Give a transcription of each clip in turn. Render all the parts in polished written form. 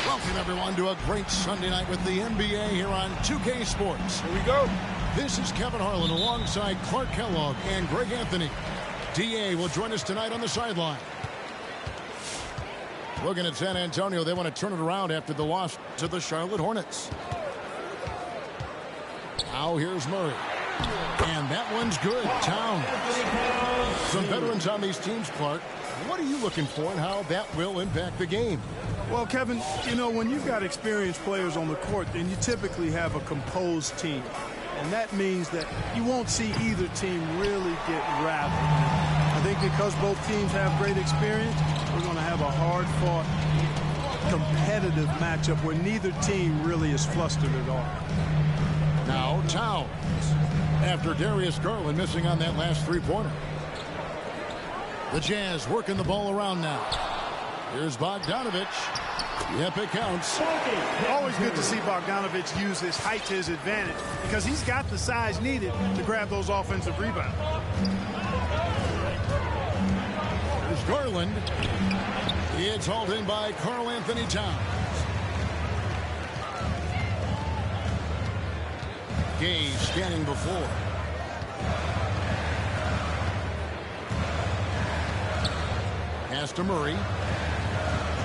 Welcome, everyone, to a great Sunday night with the NBA here on 2K Sports. Here we go. This is Kevin Harlan alongside Clark Kellogg and Greg Anthony. D.A. will join us tonight on the sideline. Looking at San Antonio, they want to turn it around after the loss to the Charlotte Hornets. Now here's Murray. And that one's good. Towns. Some veterans on these teams, Clark. What are you looking for and how that will impact the game? Well, Kevin, you know, when you've got experienced players on the court, then you typically have a composed team. And that means that you won't see either team really get rattled. I think because both teams have great experience, we're going to have a hard-fought, competitive matchup where neither team really is flustered at all. Now Towns, after Darius Garland missing on that last three-pointer. The Jazz working the ball around now. Here's Bogdanovic. Yep, it counts. Always good to see Bogdanovic use his height to his advantage because he's got the size needed to grab those offensive rebounds. Here's Garland. It's hauled in by Karl Anthony Towns. Gay scanning before. Pass to Murray.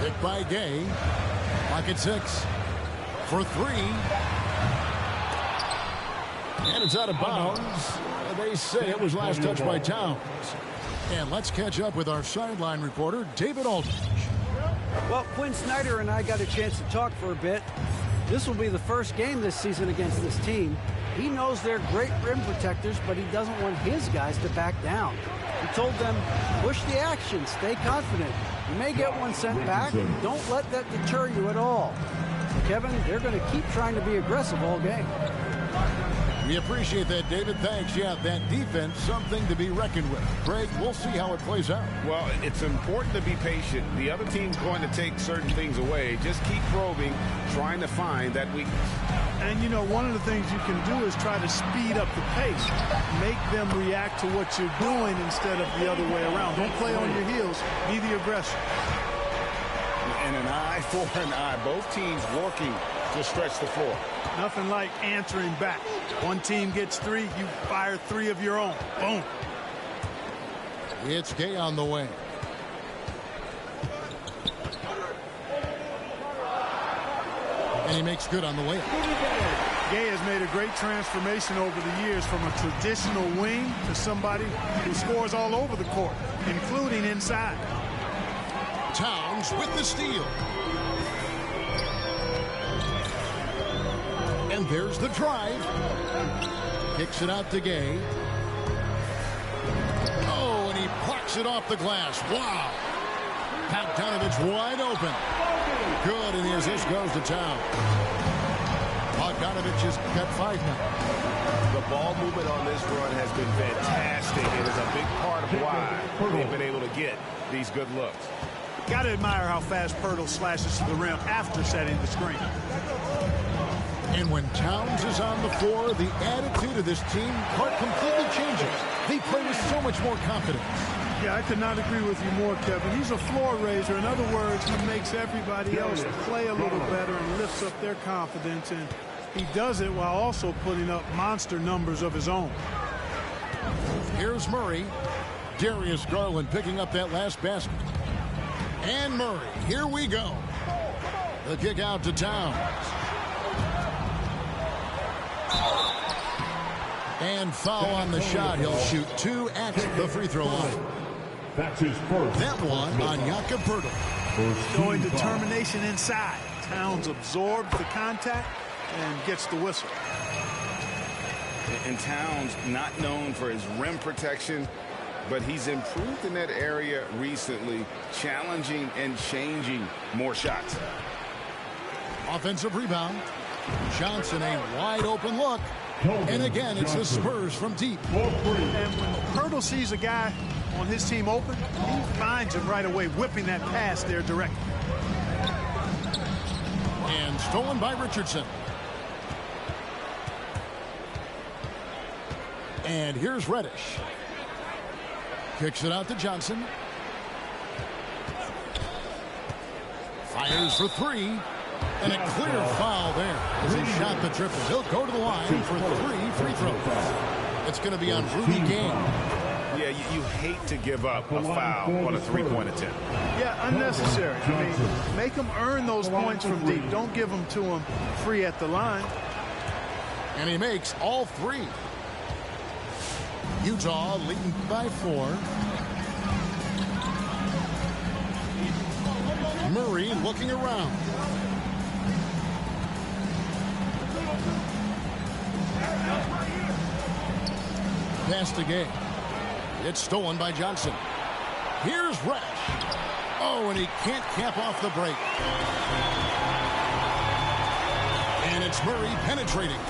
Picked by Gay. Pocket six. For three. And it's out of bounds. They say it was last touched by Towns. And let's catch up with our sideline reporter, David Aldridge. Well, Quinn Snyder and I got a chance to talk for a bit. This will be the first game this season against this team. He knows they're great rim protectors, but he doesn't want his guys to back down. He told them, push the action, stay confident. You may get one sent back. Don't let that deter you at all. So, Kevin, they're going to keep trying to be aggressive all game. We appreciate that, David. Thanks. Yeah, that defense, something to be reckoned with. Greg, we'll see how it plays out. Well, it's important to be patient. The other team's going to take certain things away. Just keep probing, trying to find that weakness. And, you know, one of the things you can do is try to speed up the pace. Make them react to what you're doing instead of the other way around. Don't play on your heels. Be the aggressor. And an eye for an eye. Both teams working to stretch the floor. Nothing like answering back. One team gets three, you fire three of your own. Boom. It's Gay on the way. And he makes good on the layup. Gay has made a great transformation over the years from a traditional wing to somebody who scores all over the court, including inside. Towns with the steal. And there's the drive. Kicks it out to Gay. Oh, and he plucks it off the glass. Wow. Bogdanovich wide open. Good, and the assist goes to Towns. Bogdanovich has got 5 now. The ball movement on this run has been fantastic. It is a big part of why they've been able to get these good looks. Got to admire how fast Pirtle slashes to the rim after setting the screen. And when Towns is on the floor, the attitude of this team completely changes. They play with so much more confidence. Yeah, I could not agree with you more, Kevin. He's a floor raiser. In other words, he makes everybody else play a little better and lifts up their confidence. And he does it while also putting up monster numbers of his own. Here's Murray. Darius Garland picking up that last basket. And Murray, here we go. The kick out to Towns. And foul on the shot. He'll shoot 2 at the free throw line. That's his first. That one on Jakob Poeltl. Showing determination inside. Towns absorbs the contact and gets the whistle. And Towns not known for his rim protection, but he's improved in that area recently, challenging and changing more shots. Offensive rebound. Johnson, a wide open look. And again, it's the Spurs from deep. And when Pirtle sees a guy on his team open, he finds him right away, whipping that pass there directly. And stolen by Richardson. And here's Reddish. Kicks it out to Johnson. Fires for 3. And a clear foul there as he shot the triple. He'll go to the line for 3 free throws. It's going to be on Rudy Gay. Yeah, you hate to give up a foul on a three-point attempt. Yeah, unnecessary. I mean, make them earn those points from deep. Don't give them to him free at the line. And he makes all 3. Utah leading by 4. Murray looking around. Pass to Gay. It's stolen by Johnson. Here's Reddish. Oh, and he can't cap off the break. And it's Murray penetrating.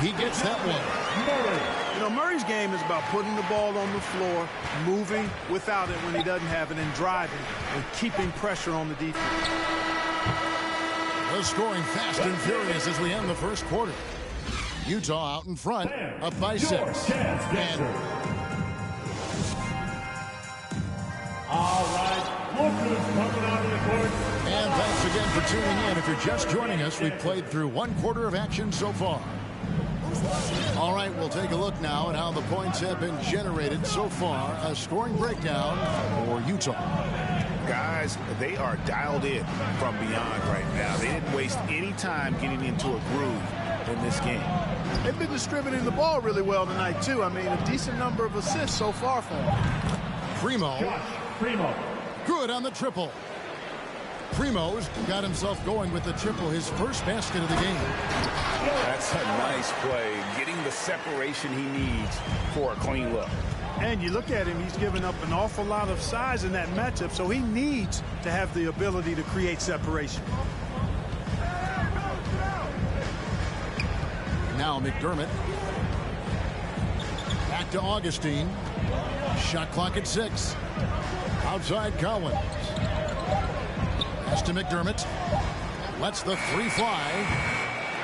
He gets that one. You know, Murray's game is about putting the ball on the floor, moving without it when he doesn't have it, and driving and keeping pressure on the defense. We're scoring fast and furious as we end the first quarter. Utah out in front, up by 6. And All right, Brooklyn's coming out of the court. And thanks again for tuning in. If you're just joining us, we've played through 1 quarter of action so far. All right, we'll take a look now at how the points have been generated so far. A scoring breakdown for Utah. Guys, they are dialed in from beyond right now. They didn't waste any time getting into a groove in this game. They've been distributing the ball really well tonight, too. I mean, a decent number of assists so far for them. Primo. Good on the triple. Primo's got himself going with the triple, his first basket of the game. That's a nice play, getting the separation he needs for a clean look. And you look at him, he's given up an awful lot of size in that matchup, so he needs to have the ability to create separation. Now McDermott. Back to Augustine. Shot clock at 6. Outside Collins. Pass to McDermott. Lets the 3 fly.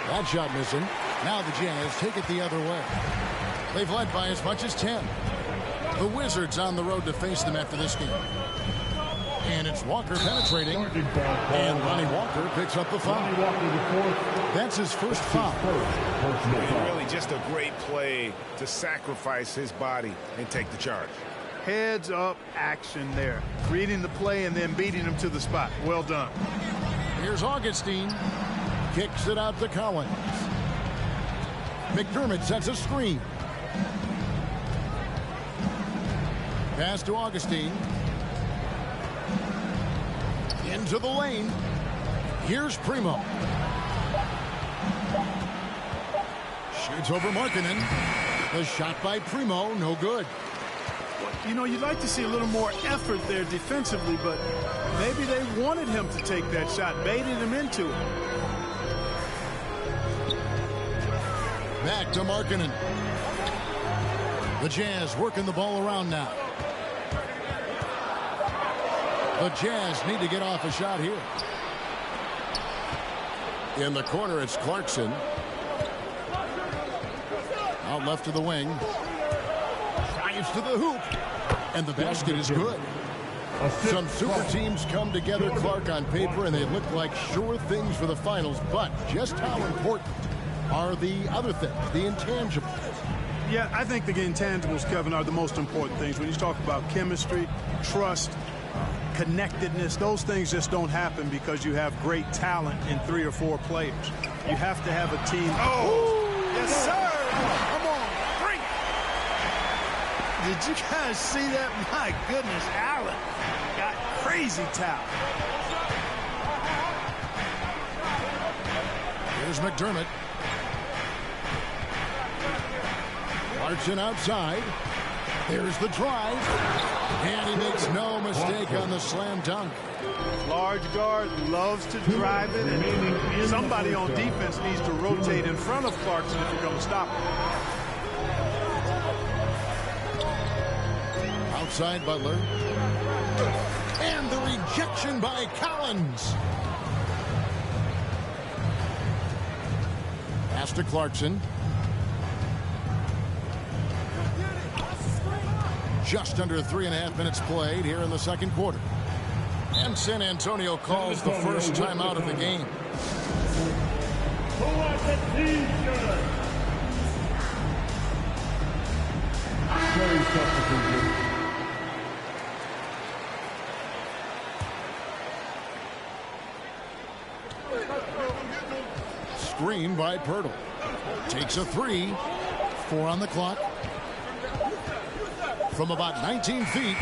That shot missing. Now the Jazz take it the other way. They've led by as much as 10. The Wizards on the road to face them after this game. And it's Walker penetrating. And Lonnie Walker picks up the foul. That's his first foul. And really just a great play to sacrifice his body and take the charge. Heads up action there. Reading the play and then beating him to the spot. Well done. Here's Augustine. Kicks it out to Collins. McDermott sets a screen. Pass to Augustine. Into the lane. Here's Primo. Shoots over Markkanen. The shot by Primo, no good. You know, you'd like to see a little more effort there defensively, but maybe they wanted him to take that shot, baited him into it. Back to Markkanen. The Jazz working the ball around now. The Jazz need to get off a shot here. In the corner, it's Clarkson. Out left to the wing. Drives to the hoop. And the basket is good. Some super teams come together, Clark, on paper, and they look like sure things for the finals. But just how important are the other things, the intangibles? Yeah, I think the intangibles, Kevin, are the most important things. When you talk about chemistry, trust, connectedness, those things just don't happen because you have great talent in 3 or 4 players. You have to have a team. Oh, yes, sir. Come on, bring it. Did you guys see that? My goodness, Allen got crazy talent. Here's McDermott. Clarkson outside. There's the drive. And he makes no mistake on the slam dunk. Large guard loves to drive it, and somebody on defense needs to rotate in front of Clarkson if you're going to stop him. Outside Butler. And the rejection by Collins. Pass to Clarkson. Just under 3.5 minutes played here in the second quarter. And San Antonio calls the first timeout of the game. Screen by Pirtle. Takes a 3. 4 on the clock. From about 19 feet.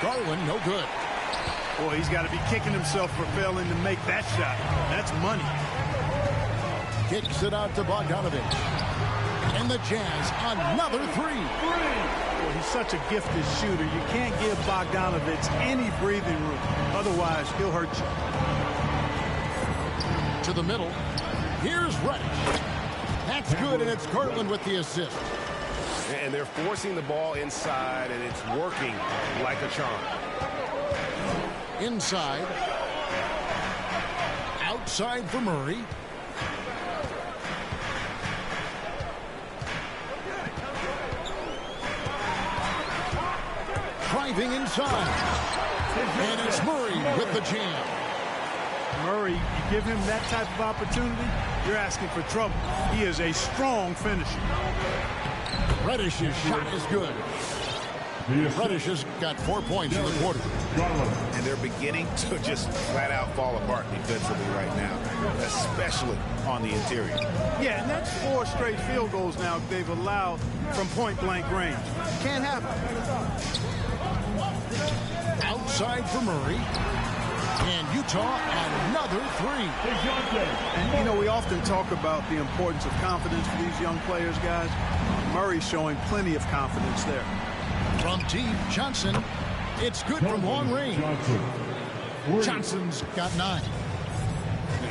Garland, no good. Boy, he's got to be kicking himself for failing to make that shot. That's money. Kicks it out to Bogdanovich. And the Jazz, another 3. Boy, he's such a gifted shooter. You can't give Bogdanovich any breathing room. Otherwise, he'll hurt you. To the middle. Here's Reddish. That's good, and it's Garland with the assist. And they're forcing the ball inside, and it's working like a charm. Inside. Outside for Murray. Driving inside. And it's Murray with the jam. Murray, you give him that type of opportunity, you're asking for trouble. He is a strong finisher. Reddish's shot is good. Reddish has got 4 points in the quarter. And they're beginning to just flat out fall apart defensively right now, especially on the interior. Yeah, and that's 4 straight field goals now they've allowed from point-blank range. Can't happen. Outside for Murray. And Utah, another 3. And, you know, we often talk about the importance of confidence for these young players, guys. Murray's showing plenty of confidence there. From deep, Johnson. It's good from long range. Johnson's got 9.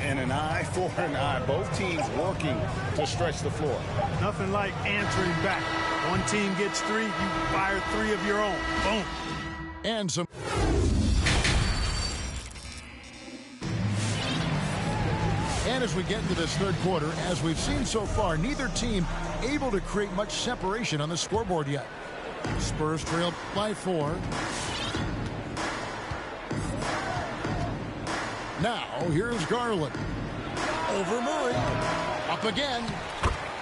And an eye for an eye. Both teams working to stretch the floor. Nothing like answering back. One team gets 3, you fire 3 of your own. Boom. And some. And as we get into this third quarter, as we've seen so far, neither team able to create much separation on the scoreboard yet. Spurs trail by 4. Now, here's Garland. Over Murray. Up again.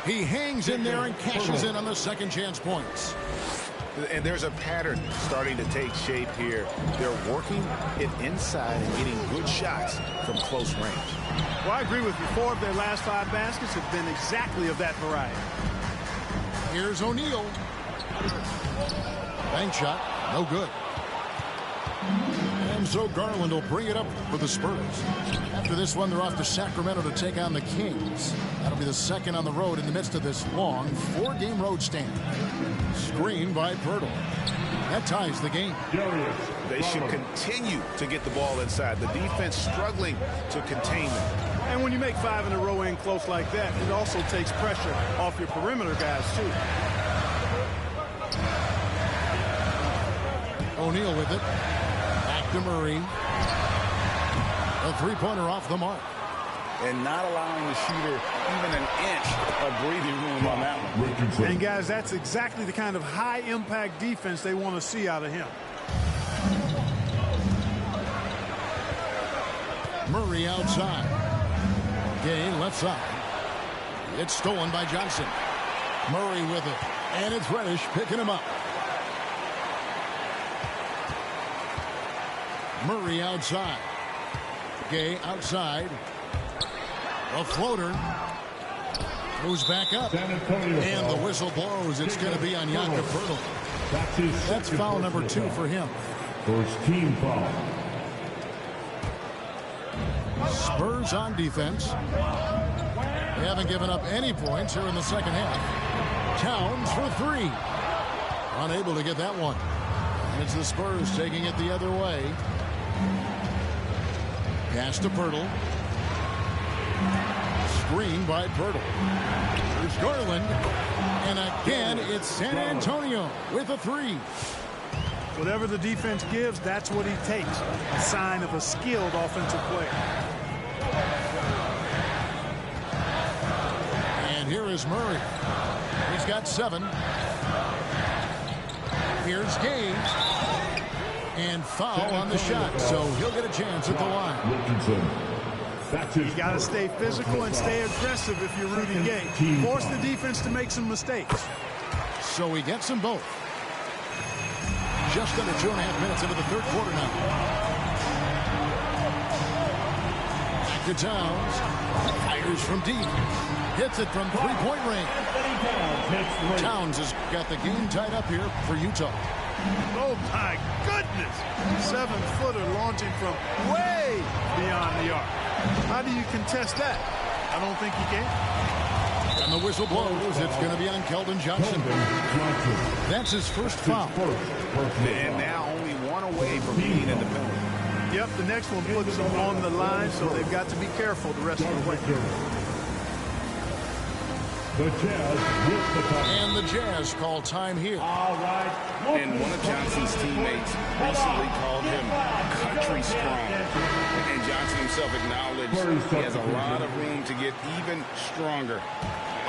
He hangs in there and cashes in on the second chance points. And there's a pattern starting to take shape here. They're working it inside and getting good shots from close range. Well, I agree with you. 4 of their last 5 baskets have been exactly of that variety. Here's O'Neal. Bank shot, no good. And so Garland will bring it up for the Spurs. After this one, they're off to Sacramento to take on the Kings. That'll be the second on the road in the midst of this long 4-game road stand. Screen by Pirtle. That ties the game. They should continue to get the ball inside. The defense struggling to contain them. And when you make 5 in a row in close like that, it also takes pressure off your perimeter guys, too. O'Neal with it. Back to Murray. A three-pointer off the mark. And not allowing the shooter even an inch of breathing room on that one. And, guys, that's exactly the kind of high-impact defense they want to see out of him. Murray outside. Gay left side. It's stolen by Johnson. Murray with it. And it's Reddish picking him up. Murray outside. Gay outside. A floater. Moves back up. And the whistle blows. It's going to be on Jakob Poeltl. That's foul number 2 for him. First team foul. Spurs on defense. They haven't given up any points here in the second half. Towns for 3. Unable to get that one. And it's the Spurs taking it the other way. Pass to Poeltl. Screen by Poeltl. Here's Garland. And again, it's San Antonio with a 3. Whatever the defense gives, that's what he takes. A sign of a skilled offensive player. And here is Murray. He's got 7. Here's Gay. And foul on the shot, so he'll get a chance at the line. You got to stay physical and stay aggressive if you're Rudy Gay. Force the defense to make some mistakes. So he gets them both. Just under 2.5 minutes into the third quarter now. Back to Towns. Fires from deep. Hits it from three-point range. Towns has got the game tied up here for Utah. Oh, my goodness. 7-footer launching from way beyond the arc. How do you contest that? I don't think you can. And the whistle blows. It's going to be on Keldon Johnson. That's his first foul. And now only 1 away from being in the penalty. Yep, the next one puts them on the line, so they've got to be careful the rest of the way. And the Jazz call time here. And one of Johnson's teammates recently called him country strong. And Johnson himself acknowledged he has a lot of room to get even stronger.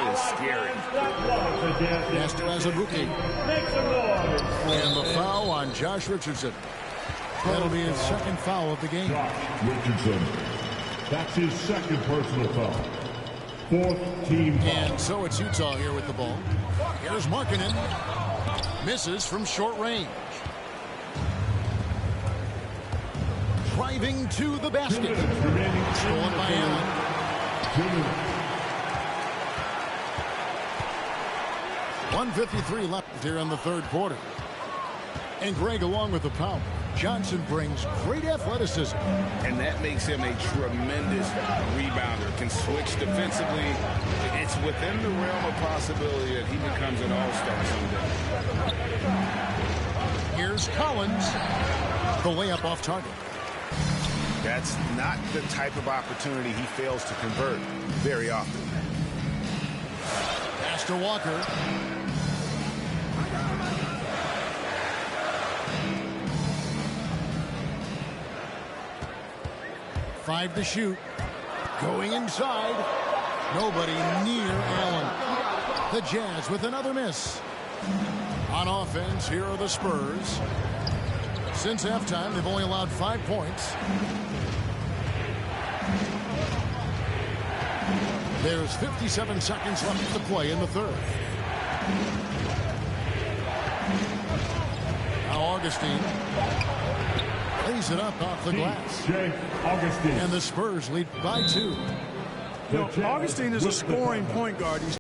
It is scary. Master Azubuike. And the foul on Josh Richardson. That'll be his second foul of the game. Richardson. That's his second personal foul. 4th team foul. And so it's Utah here with the ball. Here's Markkanen. Misses from short range. Driving to the basket. Stolen by Allen. 1:53 left here in the third quarter. And Greg along with the power. Johnson brings great athleticism. And that makes him a tremendous rebounder. Can switch defensively. It's within the realm of possibility that he becomes an all-star someday. Here's Collins. The layup off target. That's not the type of opportunity he fails to convert very often. Pass to Walker. Five to shoot. Going inside. Nobody near Allen. The Jazz with another miss. On offense, here are the Spurs. Since halftime, they've only allowed 5 points. There's 57 seconds left to play in the third. Augustine lays it up off the glass. J. Augustine. And the Spurs lead by 2. You know, Augustine is a scoring point guard. He's